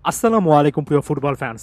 আসসালামু আলাইকুম প্রিয় ফুটবল ফ্যান্স।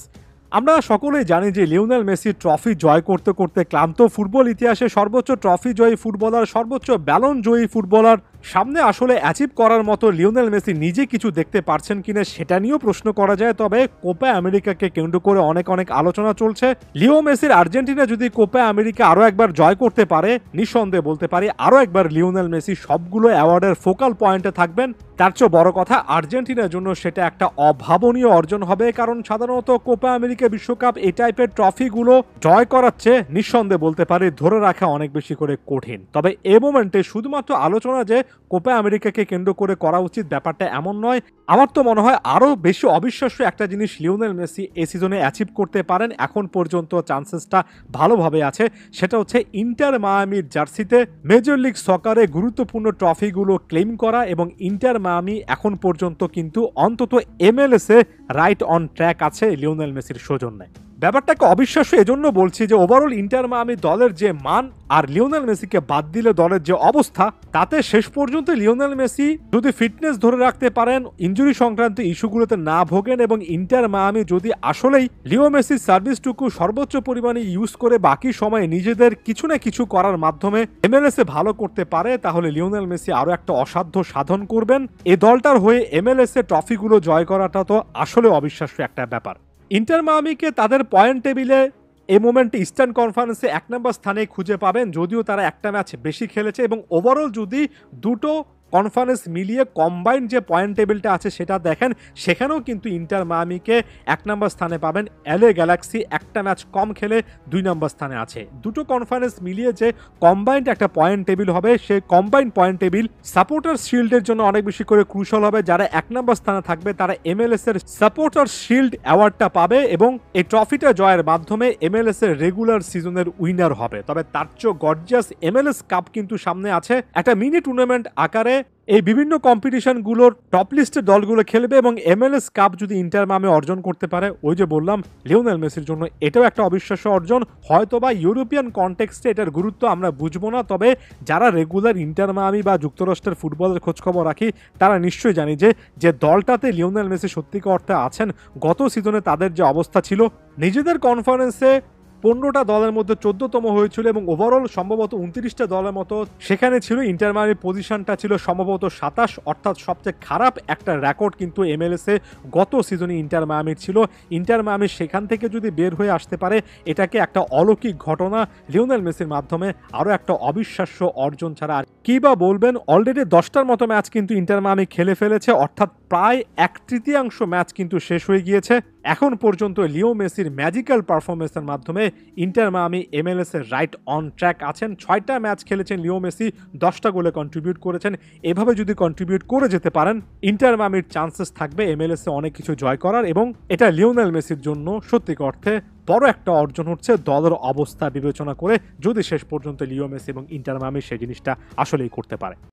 আমরা সকলেই জানি যে লিওনেল মেসি ট্রফি জয় করতে করতে ক্লান্ত। ফুটবল ইতিহাসে সর্বোচ্চ ট্রফি জয়ী ফুটবলার, সর্বোচ্চ ব্যালন জয়ী ফুটবলার সামনে আসলে অ্যাচিভ করার মতো লিওনেল মেসি নিজে কিছু দেখতে পারছেন কিনা সেটা নিয়েও প্রশ্ন করা যায়। তবে কোপা আমেরিকাকে কেন্দ্র করে অনেক আলোচনা চলছে। লিও মেসির আর্জেন্টিনা যদি কোপা আমেরিকা আরও একবার জয় করতে পারে, নিঃসন্দেহে বলতে পারি আরও একবার লিওনেল মেসি সবগুলো অ্যাওয়ার্ডের ফোকাল পয়েন্টে থাকবেন। তার চেয়ে বড় কথা, আর্জেন্টিনার জন্য সেটা একটা অভাবনীয় অর্জন হবে, কারণ সাধারণত কোপা আমেরিকা বিশ্বকাপ এই টাইপের ট্রফিগুলো জয় করার চেয়ে নিঃসন্দেহে বলতে পারি ধরে রাখা অনেক বেশি করে কঠিন। তবে এ মোমেন্টে শুধুমাত্র আলোচনা যে কোপা আমেরিকাকে কেন্দ্র করে করা উচিত, ব্যাপারটা এমন নয়। আমার তো মনে হয় আরও বেশি অবিশ্বাস্য একটা জিনিস লিওনেল মেসি এই সিজনে অ্যাচিভ করতে পারেন, এখন পর্যন্ত চান্সেসটা ভালোভাবে আছে। সেটা হচ্ছে ইন্টার মায়ামির জার্সিতে মেজর লিগ সকারে গুরুত্বপূর্ণ ট্রফিগুলো ক্লেম করা, এবং ইন্টার মায়ামি এখন পর্যন্ত কিন্তু অন্তত MLS A right on track আছে লিওনেল মেসির সৌজন্যে। ব্যাপারটাকে অবিশ্বাস্য এজন্য বলছি যে ওভারঅল ইন্টার মায়ামি দলের যে মান আর লিওনেল মেসিকে বাদ দিলে দলের যে অবস্থা, তাতে শেষ পর্যন্ত লিওনেল মেসি যদি ফিটনেস ধরে রাখতে পারেন, ইনজুরি সংক্রান্ত ইস্যুগুলোতে না ভোগেন, এবং ইন্টার মায়ামি যদি আসলেই লিও মেসির সার্ভিসটুকু সর্বোচ্চ পরিমাণে ইউজ করে বাকি সময়ে নিজেদের কিছু না কিছু করার মাধ্যমে MLS এ ভালো করতে পারে, তাহলে লিওনেল মেসি আরও একটা অসাধ্য সাধন করবেন। এ দলটার হয়ে MLS এ ট্রফিগুলো জয় করাটা তো আসলে অবিশ্বাস্য একটা ব্যাপার। ইন্টার মায়ামিকে তাদের পয়েন্ট টেবিলে এই মোমেন্টে ইস্টার্ন কনফারেন্সে 1 নম্বর স্থানে খুঁজে পাবেন, যদিও তারা একটা ম্যাচ বেশি খেলেছে, এবং ওভারঅল যদি দুটো কনফারেন্স মিলিয়ে কম্বাইন্ড যে পয়েন্ট টেবিলটা আছে সেটা দেখেন, সেখানেও কিন্তু ইন্টার মায়ামিকে 1 নম্বর স্থানে পাবেন। LA গ্যালাক্সি একটা ম্যাচ কম খেলে 2 নম্বর স্থানে আছে। দুটো কনফারেন্স মিলিয়ে যে কম্বাইন্ড একটা পয়েন্ট টেবিল হবে, সেই কম্বাইন্ড পয়েন্ট টেবিল সাপোর্টার শিল্ডের জন্য অনেক বেশি করে ক্রুশাল হবে। যারা 1 নম্বর স্থানে থাকবে তারা MLS এর সাপোর্টার শিল্ড অ্যাওয়ার্ডটা পাবে, এবং এই ট্রফিটা জয়ের মাধ্যমে MLS এর রেগুলার সিজনের উইনার হবে। তবে তার চেয়ে গর্জিয়াস MLS কাপ কিন্তু সামনে আছে, একটা মিনি টুর্নামেন্ট আকারে এই বিভিন্ন কম্পিটিশনগুলোর টপ লিস্টের দলগুলো খেলবে, এবং MLS কাপ যদি ইন্টার মায়ামি অর্জন করতে পারে, ওই যে বললাম লিওনেল মেসির জন্য এটাও একটা অবিশ্বাস্য অর্জন। হয়তোবা ইউরোপিয়ান কনটেক্সটে এটার গুরুত্ব আমরা বুঝবো না, তবে যারা রেগুলার ইন্টার মায়ামি বা যুক্তরাষ্ট্রের ফুটবলের খোঁজখবর রাখি তারা নিশ্চয়ই জানি যে দলটাতে লিওনেল মেসি সত্যিকার অর্থে আছেন। গত সিজনে তাদের যে অবস্থা ছিল, নিজেদের কনফারেন্সে 15টা দলের মধ্যে 14তম হয়েছিল, এবং ওভারঅল সম্ভবত 29টা দলের মতো সেখানে ছিল। ইন্টার মায়ামির পজিশনটা ছিল সম্ভবত 27, অর্থাৎ সবচেয়ে খারাপ একটা রেকর্ড কিন্তু MLS এ গত সিজনে ইন্টার মায়ামির ছিল। ইন্টার মায়ামি সেখান থেকে যদি বের হয়ে আসতে পারে, এটাকে একটা অলৌকিক ঘটনা। লিওনেল মেসির মাধ্যমে আরও একটা অবিশ্বাস্য অর্জন ছাড়া আর কি বা বলবেন। অলরেডি 10টার মতো ম্যাচ কিন্তু ইন্টার মায়ামি খেলে ফেলেছে, অর্থাৎ প্রায় 1/3 ম্যাচ কিন্তু শেষ হয়ে গিয়েছে। এখন পর্যন্ত লিও মেসির ম্যাজিক্যাল পারফরমেন্সের মাধ্যমে ইন্টার মায়ামি MLS এর রাইট অন ট্র্যাক আছেন। 6টা ম্যাচ খেলেছেন লিও মেসি, 10টা গোলে কন্ট্রিবিউট করেছেন। এভাবে যদি কন্ট্রিবিউট করে যেতে পারেন, ইন্টার মায়ামির চান্সেস থাকবে MLS এ অনেক কিছু জয় করার, এবং এটা লিওনেল মেসির জন্য সত্যিকার অর্থে বড় একটা অর্জন হচ্ছে দলের অবস্থা বিবেচনা করে, যদি শেষ পর্যন্ত লিও মেসি এবং ইন্টার মায়ামি সেই জিনিসটা আসলেই করতে পারে।